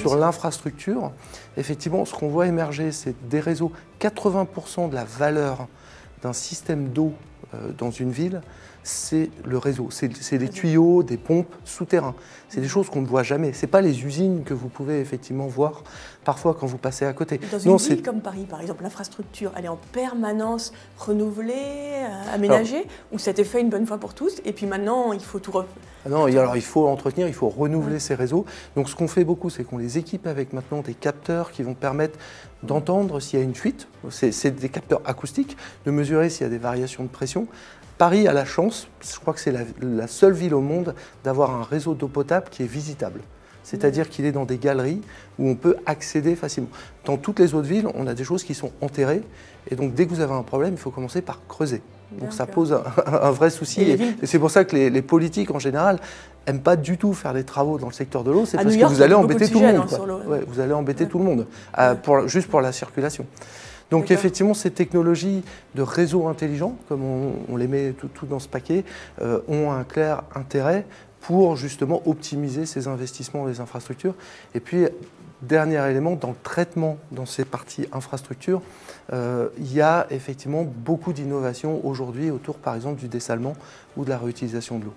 sur l'infrastructure, effectivement, ce qu'on voit émerger, c'est des réseaux. 80% de la valeur d'un système d'eau dans une ville, c'est le réseau. C'est des tuyaux, des pompes souterrains. C'est des choses qu'on ne voit jamais. Ce n'est pas les usines que vous pouvez effectivement voir parfois quand vous passez à côté. Dans une ville comme Paris, par exemple, l'infrastructure, elle est en permanence renouvelée, aménagée, ou ça a été fait une bonne fois pour tous, et puis maintenant, il faut tout refaire? Non, alors il faut entretenir, il faut renouveler ces réseaux. Donc ce qu'on fait beaucoup, c'est qu'on les équipe avec maintenant des capteurs qui vont permettre d'entendre s'il y a une fuite. C'est des capteurs acoustiques, de mesurer s'il y a des variations de pression. Paris a la chance, je crois que c'est la seule ville au monde, d'avoir un réseau d'eau potable qui est visitable. C'est-à-dire qu'il est dans des galeries où on peut accéder facilement. Dans toutes les autres villes, on a des choses qui sont enterrées. Et donc, dès que vous avez un problème, il faut commencer par creuser. Donc, ça pose un vrai souci. Et c'est pour ça que les politiques, en général, n'aiment pas du tout faire des travaux dans le secteur de l'eau. C'est parce que vous allez embêter tout le monde. Ouais, vous allez embêter tout le monde, juste pour la circulation. Donc effectivement, ces technologies de réseaux intelligents, comme on les met tout dans ce paquet, ont un clair intérêt pour justement optimiser ces investissements dans les infrastructures. Et puis, dernier élément, dans le traitement, dans ces parties infrastructures, il y a effectivement beaucoup d'innovations aujourd'hui autour, par exemple, du dessalement ou de la réutilisation de l'eau.